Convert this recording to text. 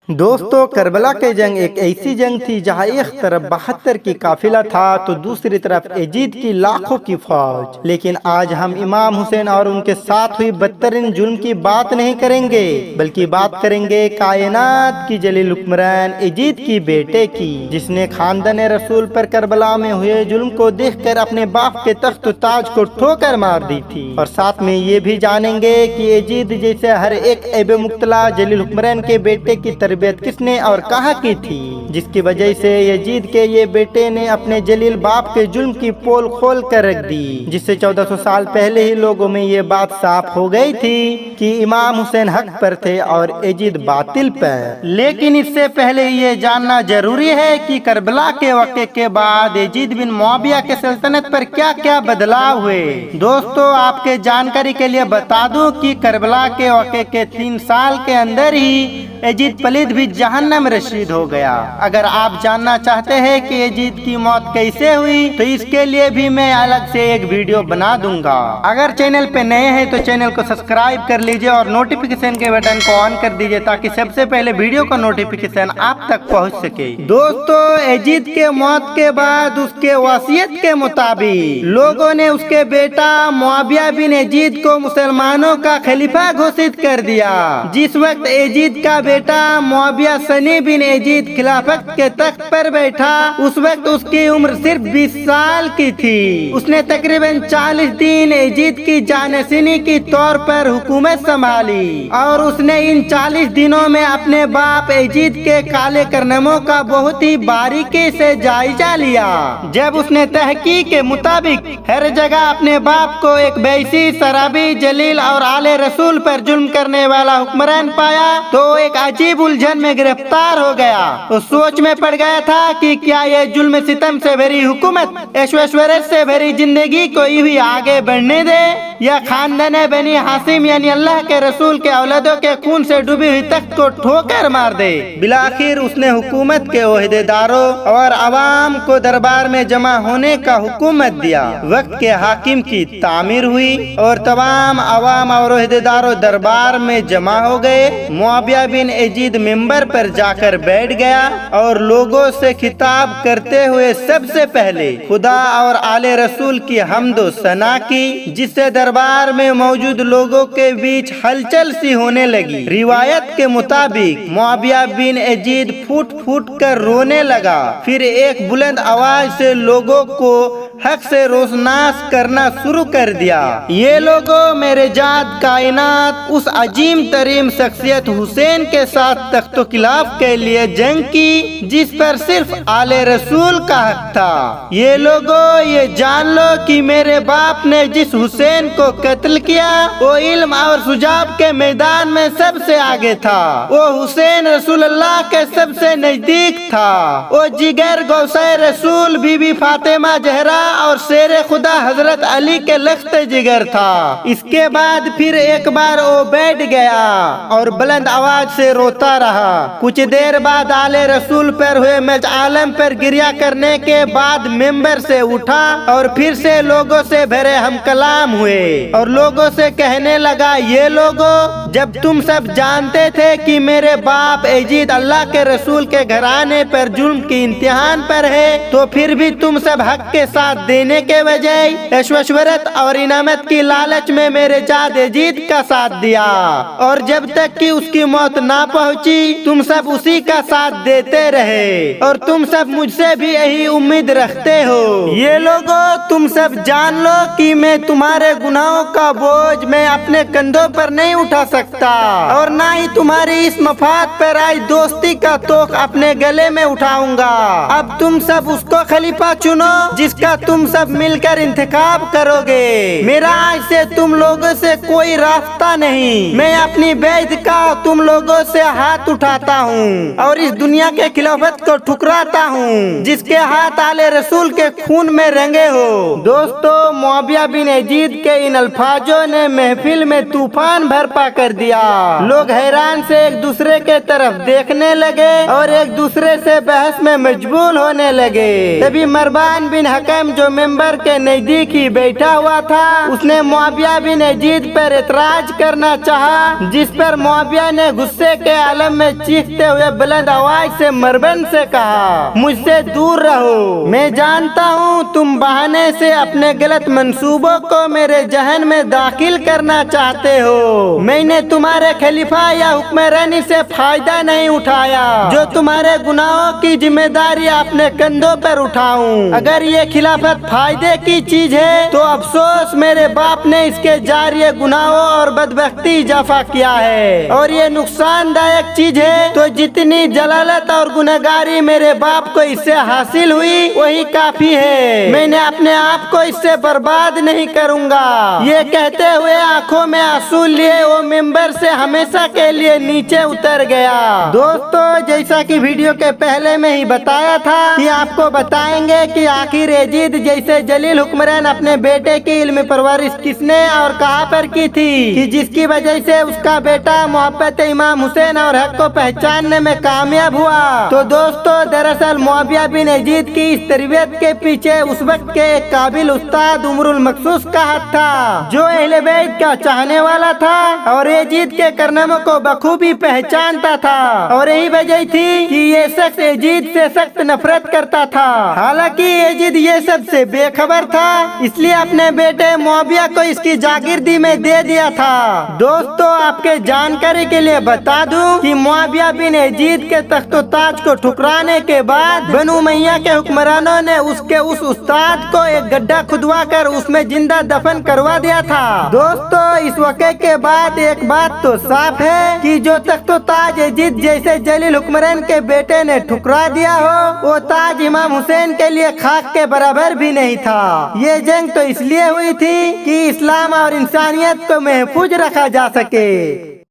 दोस्तों, करबला की जंग एक ऐसी जंग थी जहां एक तरफ 72 की काफिला था तो दूसरी तरफ यजीद की लाखों की फौज। लेकिन आज हम इमाम हुसैन और उनके साथ हुई बदतरीन जुल्म की बात नहीं करेंगे, बल्कि बात करेंगे कायनात की जलील हुक्मरान यजीद की बेटे की, जिसने खानदान रसूल पर करबला में हुए जुल्म को देखकर अपने बाप के तख्त ताज को ठोकर मार दी थी। और साथ में ये भी जानेंगे कि यजीद जैसे हर एक ऐबे मुब्तला जलील हुक्मरान के बेटे की तरबियत किसने और कहाँ की थी, जिसकी वजह से यजीद के ये बेटे ने अपने जलील बाप के जुल्म की पोल खोल कर रख दी, जिससे 1400 साल पहले ही लोगों में ये बात साफ हो गई थी कि इमाम हुसैन हक पर थे और यजीद बातिल पर। लेकिन इससे पहले ये जानना जरूरी है कि करबला के वाक़े के बाद यजीद बिन मुआविया के सल्तनत पर क्या क्या बदलाव हुए। दोस्तों, आपके जानकारी के लिए बता दूं कि करबला के वाक़े के 3 साल के अंदर ही यजीद पलीद भी जहन्नम रशीद हो गया। अगर आप जानना चाहते हैं कि यजीद की मौत कैसे हुई तो इसके लिए भी मैं अलग से एक वीडियो बना दूंगा। अगर चैनल पे नए हैं तो चैनल को सब्सक्राइब कर लीजिए और नोटिफिकेशन के बटन को ऑन कर दीजिए ताकि सबसे पहले वीडियो का नोटिफिकेशन आप तक पहुंच सके। दोस्तों, यजीद के मौत के बाद उसके वसीयत के मुताबिक लोगों ने उसके बेटा मुआविया बिन यजीद को मुसलमानों का खलीफा घोषित कर दिया। जिस वक्त यजीद का बेटा मुआविया सनी बिन यजीद खिलाफत के तख्त पर बैठा, उस वक्त उसकी उम्र सिर्फ 20 साल की थी। उसने तकरीबन 40 दिन यजीद की जानशीनी के तौर पर हुकूमत संभाली और उसने इन 40 दिनों में अपने बाप यजीद के काले कारनामों का बहुत ही बारीकी से जायजा लिया। जब उसने तहकीक के मुताबिक हर जगह अपने बाप को एक बैसी, शराबी, जलील और आले रसूल पर जुल्म करने वाला हुक्मरान पाया तो एक अजीब उलझन में गिरफ्तार हो गया। तो सोच में पड़ गया था कि क्या ये जुल्म सितम से भरी हुकूमत ऐश्वर्य से भरी जिंदगी को ही आगे बढ़ने दे या खानदान बनी हासिम यानी अल्लाह के रसूल के औलादों के खून से डूबी हुई तख्त को ठोकर मार दे। बिलाखिर उसने हुकूमत के ओहदेदारों और अवाम को दरबार में जमा होने का हुकूमत दिया। वक्त के हाकिम की तामीर हुई और तमाम अवाम और ओहदेदारों दरबार में जमा हो गए। मुआविया बिन यजीद मिंबर पर जाकर बैठ गया और लोगों से खिताब करते हुए सबसे पहले खुदा और आले रसूल की हम्दो सना की, जिससे दरबार में मौजूद लोगों के बीच हलचल सी होने लगी। रिवायत के मुताबिक मुआविया बिन यजीद फूट फूट कर रोने लगा। फिर एक बुलंद आवाज से लोगों को हक से रोशनास करना शुरू कर दिया। ये लोगों, मेरे जात कायनात उस अजीम तरीन शख्सियत हुसैन के साथ तख्तो खिलाफ के लिए जंग की जिस पर सिर्फ आले रसूल का हक था। ये लोगों, ये जान लो कि मेरे बाप ने जिस हुसैन को कत्ल किया वो इल्म और सुजाब के मैदान में सबसे आगे था। वो हुसैन रसूल अल्लाह के सबसे नजदीक था। वो जिगर गौसे रसूल बीबी फातिमा जहरा और शेर खुदा हजरत अली के लख्त जिगर था। इसके बाद फिर एक बार वो बैठ गया और बुलंद आवाज से रोता रहा। कुछ देर बाद आले रसूल पर हुए मजआलम पर गिरिया करने के बाद मेंबर से उठा और फिर से लोगों से भरे हम कलाम हुए और लोगों से कहने लगा, ये लोगों, जब तुम सब जानते थे कि मेरे बाप यजीद अल्लाह के रसूल के घराने पर जुल्म की इम्तिहान पर है तो फिर भी तुम सब हक के साथ देने के बजाय ऐश्वर्यत और इनामत की लालच में मेरे जाद यजीद का साथ दिया और जब तक कि उसकी मौत ना पहुंची तुम सब उसी का साथ देते रहे और तुम सब मुझसे भी यही उम्मीद रखते हो। ये लोगों, तुम सब जान लो कि मैं तुम्हारे गुनाहों का बोझ मैं अपने कंधों पर नहीं उठा सकता और ना ही तुम्हारी इस मफाद पर आई दोस्ती का तोख अपने गले में उठाऊंगा। अब तुम सब उसको खलीफा चुनो जिसका तुम सब मिलकर इंतखाब करोगे। मेरा आज से तुम लोगों से कोई रास्ता नहीं। मैं अपनी बेइज्जती का तुम लोगों से हाथ उठाता हूँ और इस दुनिया के खिलाफत को ठुकराता हूँ जिसके हाथ आले रसूल के खून में रंगे हो। दोस्तों, मुआविया बिन यजीद के इन अल्फाजों ने महफिल में तूफान बर्पा कर दिया। लोग हैरान से एक दूसरे के तरफ देखने लगे और एक दूसरे से बहस में मजबूर होने लगे। तभी मरवान बिन हकम जो मेंबर के नजदीक ही बैठा हुआ था, उसने मुआविया बिन यजीद पर एतराज करना चाहा, जिस पर मुआविया ने गुस्से के आलम में चीखते हुए बुलंद आवाज से मरवन से कहा, मुझसे दूर रहो, मैं जानता हूँ तुम बहाने से अपने गलत मंसूबों को मेरे जहन में दाखिल करना चाहते हो। मैंने तुम्हारे खलीफा या हुक्मरानी से फायदा नहीं उठाया, जो तुम्हारे गुनाहों की जिम्मेदारी अपने कंधों पर उठाऊं। अगर ये खिलाफत फायदे की चीज है तो अफसोस मेरे बाप ने इसके जारिये गुनाहों और बदबख्ती इजाफा किया है, और ये नुकसानदायक चीज है तो जितनी जलालत और गुनहगारी मेरे बाप को इससे हासिल हुई वही काफी है। मैंने अपने आप को इससे बर्बाद नहीं करूंगा। ये कहते हुए आंखों में आंसू लिए वो मेंबर से हमेशा के लिए नीचे उतर गया। दोस्तों, जैसा कि वीडियो के पहले में ही बताया था कि आपको बताएंगे कि आखिर यजीद जैसे जलील हुक्मरान अपने बेटे की इल्म परवरिश किसने और कहां पर की थी, कि जिसकी वजह से उसका बेटा मोहब्बत इमाम हुसैन और हक को पहचानने में कामयाब हुआ। तो दोस्तों, दरअसल मुआविया बिन यजीद की इस तरबियत के पीछे उस वक्त के एक काबिल उस्ताद उमरुल मखसूस का हाथ था, जो अहले बैत का चाहने वाला था और यजीद के कारनामों को बखूबी पहचानता था। और यही वजह थी कि ये शख्स यजीद से सख्त नफरत करता था। हालांकि यजीद ये सब से बेखबर था, इसलिए अपने बेटे मुआविया को इसकी जागीरदी में दे दिया था। दोस्तों, आपके जानकारी के लिए बता दूं कि मुआविया बिन यजीद के तख्तो ताज को ठुकराने के बाद बनु उमय्या के हुक्मरानों ने उसके उस उस्ताद को एक गड्ढा खुदवा कर उसमें जिंदा दफन करवा दिया था। दोस्तों, इस वाक़े के बाद एक बात तो साफ है कि जो तख्तो ताज यजीद जैसे जलील हुक्मरान के बेटे ने ठुकरा दिया हो, वो ताज इमाम हुसैन के लिए खाक के बराबर भी नहीं था। ये जंग तो इसलिए हुई थी कि इस्लाम और इंसानियत को महफूज रखा जा सके।